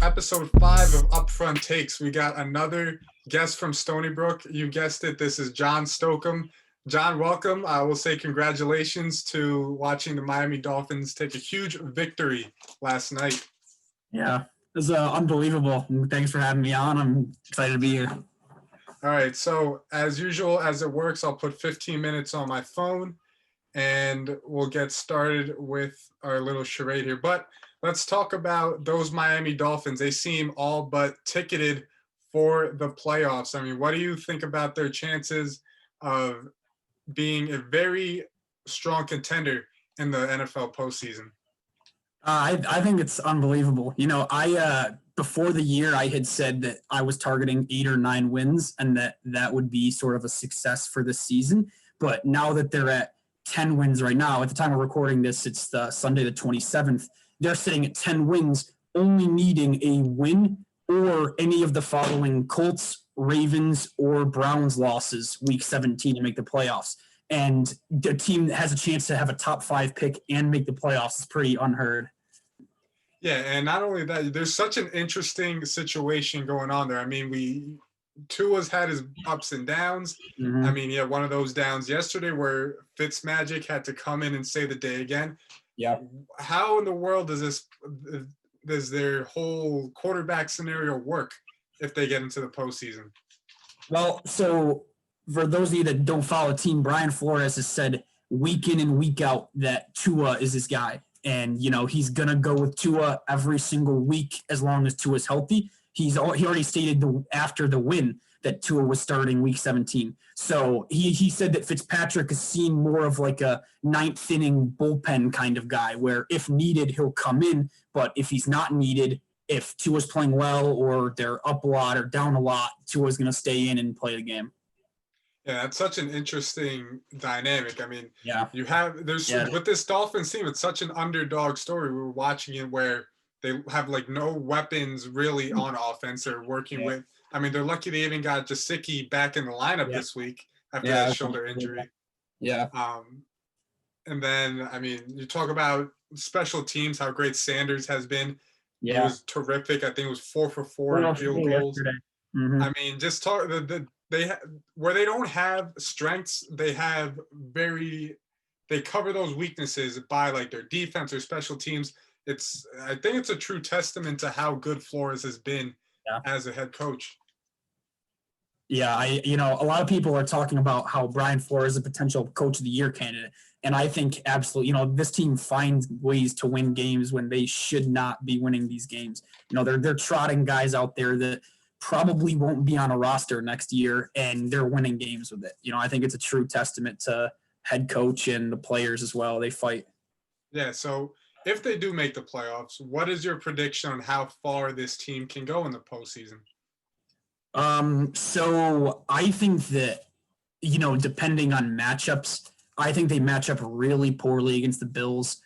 episode 5 of UpFront Takes. We got another guest from Stony Brook. You guessed it. This is John Stocum. John, welcome. I will say congratulations to watching the Miami Dolphins take a huge victory last night. Yeah, it was unbelievable. Thanks for having me on. I'm excited to be here. All right. So as usual, as it works, I'll put 15 minutes on my phone and we'll get started with our little charade here. But let's talk about those Miami Dolphins. They seem all but ticketed for the playoffs. I mean, what do you think about their chances of being a very strong contender in the NFL postseason? I think it's unbelievable. You know, before the year, I had said that I was targeting 8 or 9 wins and that would be sort of a success for this season. But now that they're at 10 wins right now, at the time of recording this, it's Sunday the 27th. They're sitting at 10 wins, only needing a win or any of the following Colts, Ravens, or Browns losses week 17 to make the playoffs. And the team that has a chance to have a top 5 pick and make the playoffs is pretty unheard. Yeah, and not only that, there's such an interesting situation going on there. I mean, Tua's had his ups and downs. Mm-hmm. I mean, he had one of those downs yesterday where Fitzmagic had to come in and save the day again. Yeah. How in the world does their whole quarterback scenario work if they get into the postseason? Well, so for those of you that don't follow the team, Brian Flores has said week in and week out that Tua is his guy. And, you know, he's going to go with Tua every single week as long as Tua's healthy. He already stated after the win that Tua was starting week 17. So he said that Fitzpatrick is seen more of like a 9th inning bullpen kind of guy where if needed, he'll come in. But if he's not needed, if Tua's playing well or they're up a lot or down a lot, Tua's going to stay in and play the game. Yeah, that's such an interesting dynamic. I mean, yeah. With this Dolphins team, it's such an underdog story. We were watching it where they have like no weapons really on offense. They're working with. I mean, they're lucky they even got Gesicki back in the lineup this week after that shoulder injury. Yeah. And then, I mean, you talk about special teams, how great Sanders has been. Yeah. He was terrific. I think it was 4 for 4 in field goals. Mm-hmm. I mean, just talk where they don't have strengths, they cover those weaknesses by like their defense or special teams. I think it's a true testament to how good Flores has been as a head coach. Yeah, a lot of people are talking about how Brian Flores is a potential coach of the year candidate. And I think absolutely, this team finds ways to win games when they should not be winning these games. They're trotting guys out there that probably won't be on a roster next year, and they're winning games with it. I think it's a true testament to head coach and the players as well. They fight. Yeah, so if they do make the playoffs, what is your prediction on how far this team can go in the postseason? So I think that, depending on matchups, I think they match up really poorly against the Bills.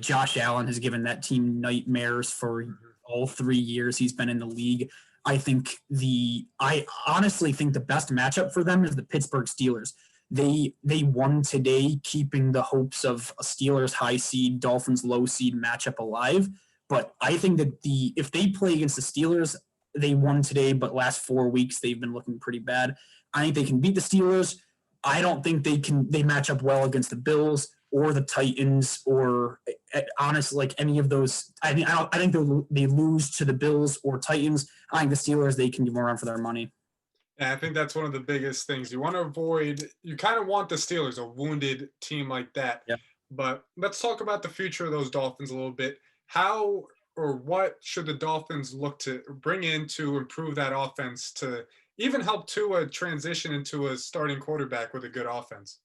Josh Allen has given that team nightmares for all 3 years he's been in the league. I honestly think the best matchup for them is the Pittsburgh Steelers. They won today, keeping the hopes of a Steelers high seed, Dolphins low seed matchup alive. But I think that if they play against the Steelers, they won today, but last 4 weeks they've been looking pretty bad. I think they can beat the Steelers. I don't think they match up well against the Bills or the Titans or honestly, like any of those. I think they lose to the Bills or Titans. I think the Steelers, they can do more run for their money. Yeah, I think that's one of the biggest things. You want to avoid – you kind of want the Steelers, a wounded team like that. Yeah. But let's talk about the future of those Dolphins a little bit. How or what should the Dolphins look to bring in to improve that offense to even help Tua transition into a starting quarterback with a good offense?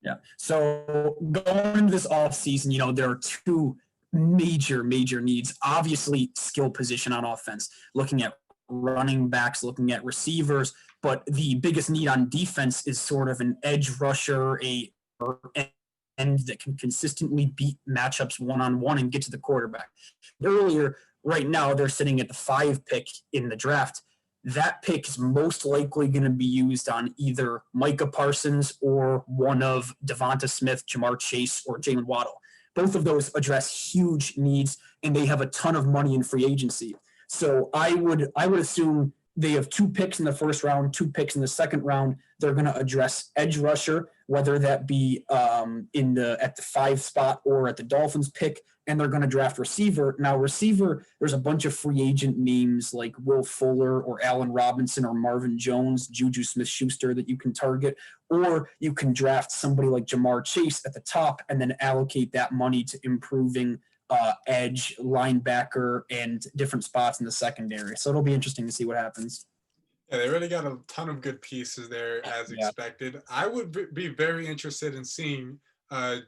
Yeah. So going into this offseason, there are 2 major needs. Obviously, skill position on offense, looking at running backs, looking at receivers. But the biggest need on defense is sort of an edge rusher, end that can consistently beat matchups one-on-one and get to the quarterback. Right now, they're sitting at the 5 pick in the draft. That pick is most likely going to be used on either Micah Parsons or one of Devonta Smith, Jamar Chase, or Jalen Waddle. both of those address huge needs, and they have a ton of money in free agency. So I would assume they have 2 picks in the first round, 2 picks in the second round. They're going to address edge rusher, whether that be at the 5 spot or at the Dolphins pick, and they're going to draft receiver. Now, receiver, there's a bunch of free agent names like Will Fuller or Allen Robinson or Marvin Jones, Juju Smith-Schuster that you can target, or you can draft somebody like Jamar Chase at the top and then allocate that money to improving edge, linebacker, and different spots in the secondary. So it'll be interesting to see what happens. Yeah, they really got a ton of good pieces there as expected. I would be very interested in seeing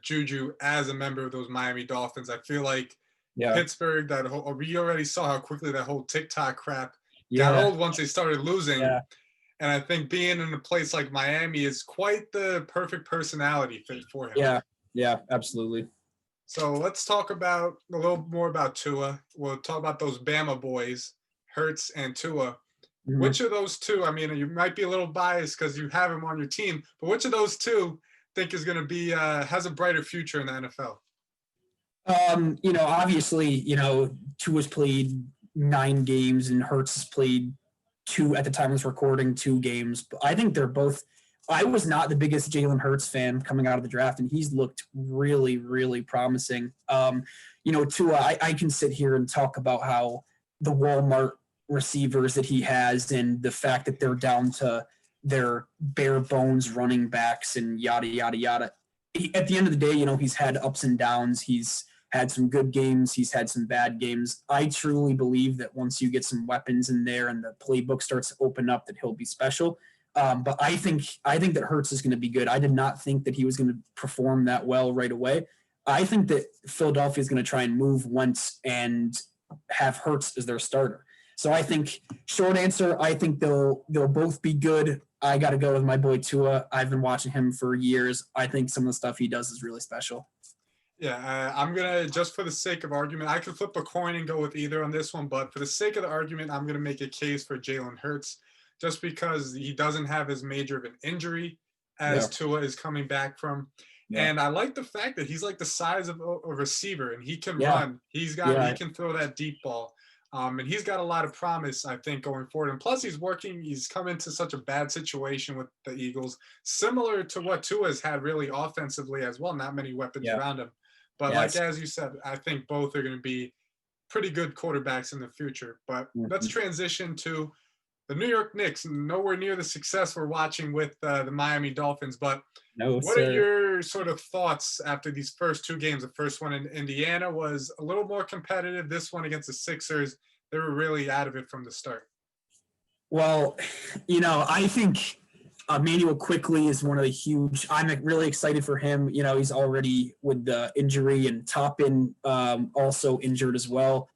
Juju as a member of those Miami Dolphins. I feel like Pittsburgh, we already saw how quickly that whole TikTok crap got old once they started losing. Yeah. And I think being in a place like Miami is quite the perfect personality fit for him. Yeah, absolutely. So let's talk about a little more about Tua. We'll talk about those Bama boys, Hurts and Tua. Mm-hmm. Which of those two, I mean, you might be a little biased because you have him on your team, but which of those two think is going to be has a brighter future in the NFL? Obviously, Tua's played 9 games and Hurts has played 2 at the time of this recording, 2 games. But I think they're both. I was not the biggest Jalen Hurts fan coming out of the draft, and he's looked really, really promising. Tua, I can sit here and talk about how the Walmart receivers that he has and the fact that they're down to their bare bones running backs and yada, yada, yada. At the end of the day, he's had ups and downs. He's had some good games. He's had some bad games. I truly believe that once you get some weapons in there and the playbook starts to open up, that he'll be special. But I think that Hurts is going to be good. I did not think that he was going to perform that well right away. I think that Philadelphia is going to try and move Wentz and have Hurts as their starter. So I think, short answer, I think they'll both be good. I got to go with my boy Tua. I've been watching him for years. I think some of the stuff he does is really special. Yeah, I'm going to, just for the sake of argument, I could flip a coin and go with either on this one, but for the sake of the argument, I'm going to make a case for Jalen Hurts just because he doesn't have as major of an injury as Tua is coming back from. Yeah. And I like the fact that he's like the size of a receiver and he can run. He can throw that deep ball. And he's got a lot of promise, I think, going forward. And plus, he's come into such a bad situation with the Eagles, similar to what Tua has had really offensively as well. Not many weapons around him. But as you said, I think both are going to be pretty good quarterbacks in the future. But let's transition to the New York Knicks. Nowhere near the success we're watching with the Miami Dolphins. But what are your sort of thoughts after these first 2 games? The first one in Indiana was a little more competitive. This one against the Sixers, they were really out of it from the start. Well, I think Emmanuel Quickly is one of the huge – I'm really excited for him. He's already with the injury, and Toppin also injured as well.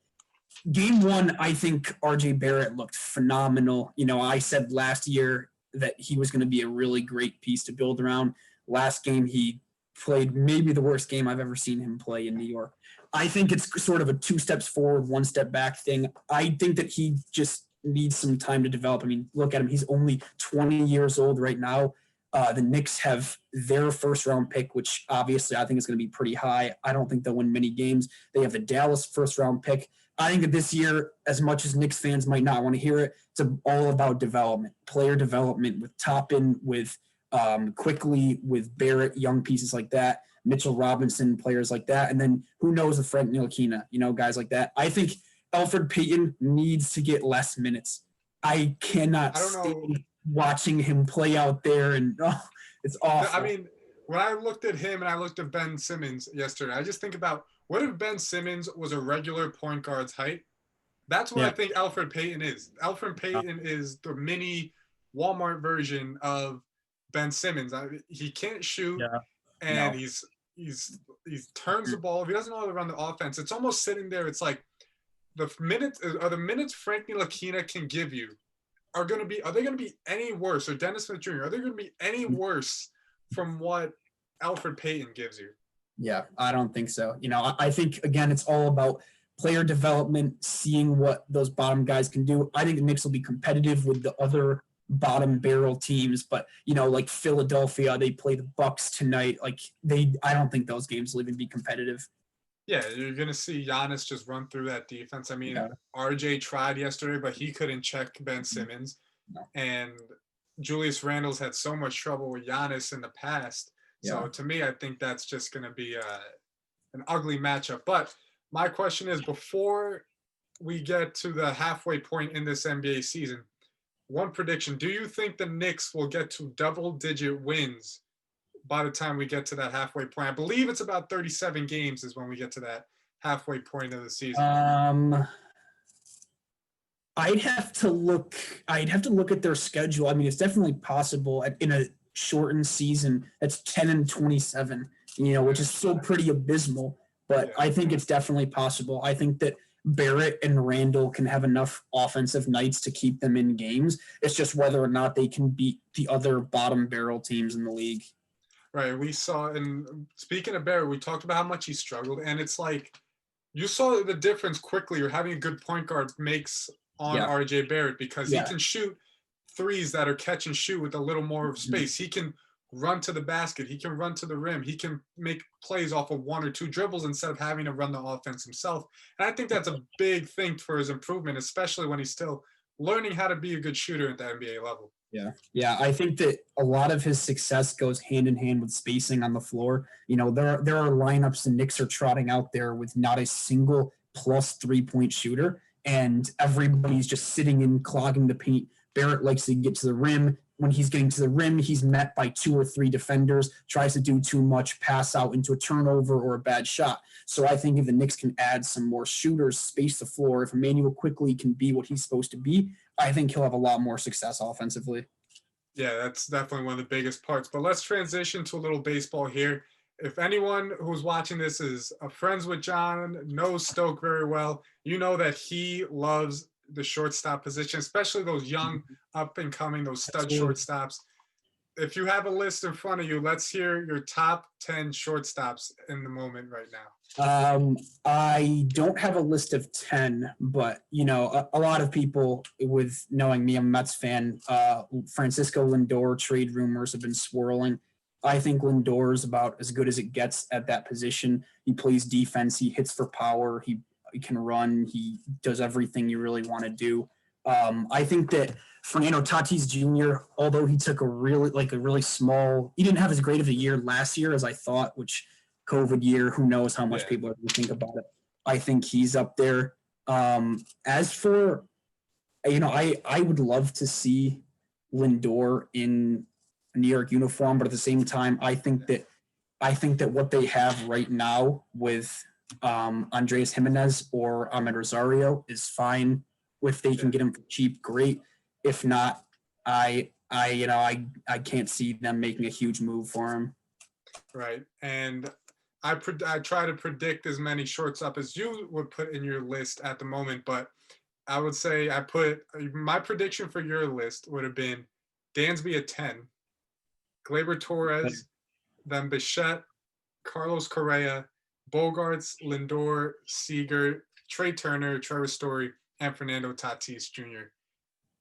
Game 1, I think RJ Barrett looked phenomenal. I said last year that he was going to be a really great piece to build around. Last game, he played maybe the worst game I've ever seen him play in New York. I think it's sort of a 2 steps forward, 1 step back thing. I think that he just needs some time to develop. I mean, look at him. He's only 20 years old right now. The Knicks have their first-round pick, which obviously I think is going to be pretty high. I don't think they'll win many games. They have the Dallas first-round pick. I think that this year, as much as Knicks fans might not want to hear it, it's all about development, player development with Toppin, with Quickly, with Barrett, young pieces like that, Mitchell Robinson, players like that, and then who knows with Frank Ntilikina, guys like that. I think Elfrid Payton needs to get less minutes. I cannot stand watching him play out there, and it's awful. I mean, when I looked at him and I looked at Ben Simmons yesterday, I just think about what if Ben Simmons was a regular point guard's height? That's what I think Elfrid Payton is. Elfrid Payton is the mini Walmart version of Ben Simmons. He can't shoot, and he turns the ball. If he doesn't know how to run the offense, it's almost sitting there. It's like the minutes Frank Ntilikina can give you are they going to be any worse? Or Dennis Smith Jr. Are they going to be any worse from what Elfrid Payton gives you? Yeah, I don't think so. I think, again, it's all about player development, seeing what those bottom guys can do. I think the Knicks will be competitive with the other bottom barrel teams, but, like Philadelphia, they play the Bucks tonight. I don't think those games will even be competitive. Yeah, you're gonna see Giannis just run through that defense. I mean, Yeah. RJ tried yesterday, but he couldn't check Ben Simmons, No. and Julius Randle's had so much trouble with Giannis in the past. Yeah. So to me, I think that's just gonna be an ugly matchup. But my question is, before we get to the halfway point in this NBA season, one prediction: do you think the Knicks will get to double-digit wins by the time we get to that halfway point? I believe it's about 37 games is when we get to that halfway point of the season. Um, I'd have to look. I'd have to look at their schedule. I mean, it's definitely possible in a shortened season. That's 10-27. Which is still pretty abysmal. But Yeah. I think it's definitely possible. I think that Barrett and Randall can have enough offensive nights to keep them in games. It's just whether or not they can beat the other bottom barrel teams in the league. Right. We saw, and speaking of Barrett, we talked about how much he struggled, and it's like you saw the difference quickly. Or having a good point guard makes on Yeah. RJ Barrett because he Yeah. can shoot threes that are catch and shoot with a little more of space. He can run to the basket. He can run to the rim. He can make plays off of one or two dribbles instead of having to run the offense himself. And I think that's a big thing for his improvement, especially when he's still learning how to be a good shooter at the NBA level. Yeah. I think that a lot of his success goes hand in hand with spacing on the floor. There are lineups the Knicks are trotting out there with not a single plus 3-point shooter, and everybody's just sitting in, clogging the paint. Barrett likes to get to the rim. When he's getting to the rim, he's met by 2 or 3 defenders, tries to do too much, pass out into a turnover or a bad shot. So I think if the Knicks can add some more shooters, space the floor, if Emmanuel quickly can be what he's supposed to be, I think he'll have a lot more success offensively. Yeah, that's definitely one of the biggest parts. But let's transition to a little baseball here. If anyone who's watching this is friends with John, knows Stoke very well, you know that he loves the shortstop position, especially those young, up and coming, those stud Absolutely. shortstops. If you have a list in front of you, let's hear your top 10 shortstops in the moment right now. I don't have a list of 10, but a lot of people with knowing me, I'm a Mets fan. Francisco Lindor trade rumors have been swirling. I think Lindor is about as good as it gets at that position. He plays defense. He hits for power. He can run. He does everything you really want to do. I think that Fernando Tatis Jr., although he took a really small, he didn't have as great of a year last year as I thought, which COVID year, who knows how much people are going to think about it. I think he's up there. As for, I would love to see Lindor in a New York uniform, but at the same time, I think that what they have right now with Andres Jimenez or Ahmed Rosario is fine. If they can get him for cheap, great. If not, I can't see them making a huge move for him. Right. And I try to predict as many shortstop as you would put in your list at the moment, but I would say my prediction for your list would have been Dansby at 10, Gleyber Torres, then Bichette, Carlos Correa, Bogarts, Lindor, Seager, Trey Turner, Trevor Story, and Fernando Tatis Jr.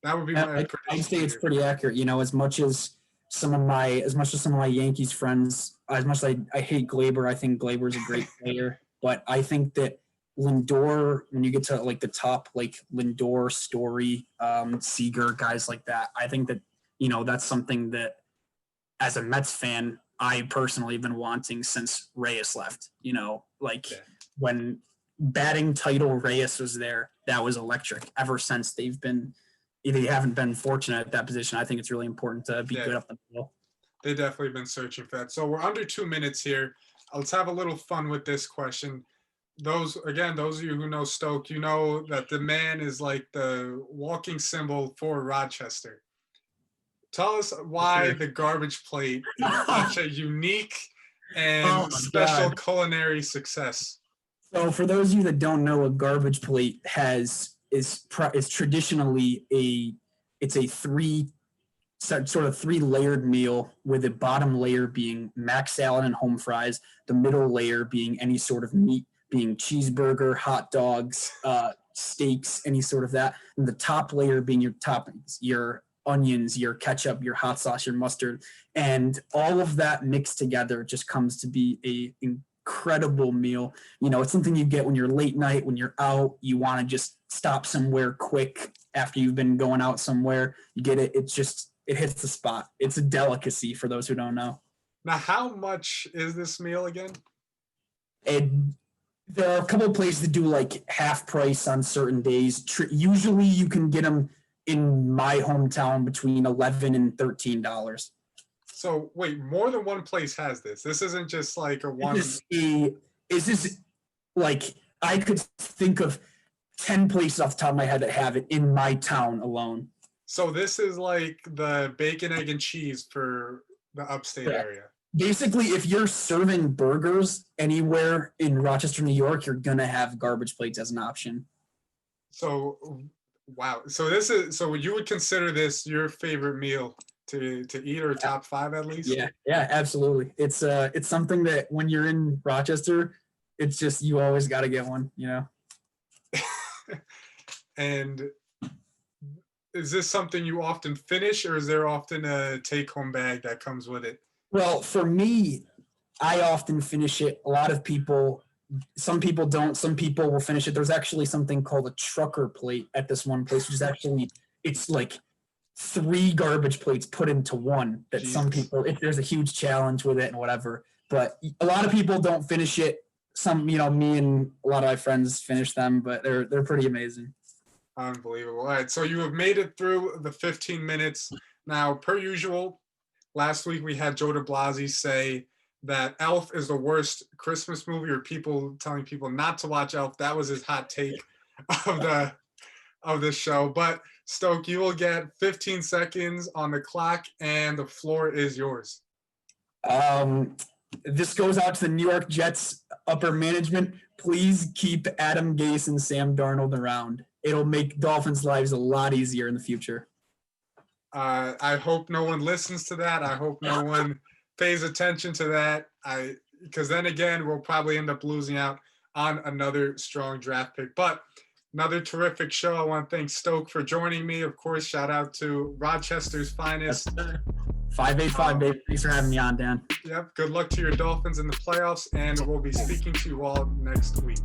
That would be my prediction. I'd say it's pretty accurate. As much as some of my Yankees friends, as much as I hate Gleyber, I think Gleyber is a great player. But I think that Lindor, when you get to like the top, like Lindor, Story, Seager, guys like that, I think that that's something that as a Mets fan, I personally have been wanting since Reyes left. When batting title Reyes was there, that was electric. Ever since they haven't been fortunate at that position. I think it's really important to be good up the middle. They definitely been searching for that. So we're under 2 minutes here. Let's have a little fun with this question. Those of you who know Stoke, you know that the man is like the walking symbol for Rochester. Tell us why the garbage plate is such a unique and special culinary success. So for those of you that don't know, a garbage plate is traditionally it's a sort of 3-layered meal, with the bottom layer being mac salad and home fries, the middle layer being any sort of meat, being cheeseburger, hot dogs, steaks, any sort of that, and the top layer being your toppings, your onions, your ketchup, your hot sauce, your mustard, and all of that mixed together just comes to be incredible meal. It's something you get when you're late night, when you're out, you want to just stop somewhere quick after you've been going out somewhere. You get it. It hits the spot. It's a delicacy for those who don't know. Now, how much is this meal again? There are a couple of places that do like half price on certain days. Usually you can get them in my hometown between $11 and $13. So wait, more than one place has this. This isn't just like a one. Is this like I could think of 10 places off the top of my head that have it in my town alone. So this is like the bacon, egg, and cheese for the upstate area. Basically, if you're serving burgers anywhere in Rochester, New York, you're gonna have garbage plates as an option. So, wow. So you would consider this your favorite meal to eat, or top 5 at least? Yeah, absolutely. It's something that when you're in Rochester, it's just you always got to get one. And is this something you often finish, or is there often a take-home bag that comes with it? Well, for me, I often finish it. A lot of people, some people don't. Some people will finish it. There's actually something called a trucker plate at this one place, which is actually, it's like 3 garbage plates put into one that Jesus. Some people, if there's a huge challenge with it and whatever. But a lot of people don't finish it. Some, me and a lot of my friends finish them, but they're pretty amazing. Unbelievable. All right, so you have made it through the 15 minutes. Now, per usual, last week we had Joe DeBlasi say that Elf is the worst Christmas movie, or people telling people not to watch Elf. That was his hot take of the show. But Stoke, you will get 15 seconds on the clock, and the floor is yours. This goes out to the New York Jets upper management. Please keep Adam Gase and Sam Darnold around. It'll make Dolphins' lives a lot easier in the future. I hope no one listens to that. I hope no one pays attention to that. Because then again, we'll probably end up losing out on another strong draft pick. But another terrific show. I want to thank Stoke for joining me. Of course, shout out to Rochester's finest. 585, baby. Thanks for having me on, Dan. Yep. Good luck to your Dolphins in the playoffs, and we'll be speaking to you all next week.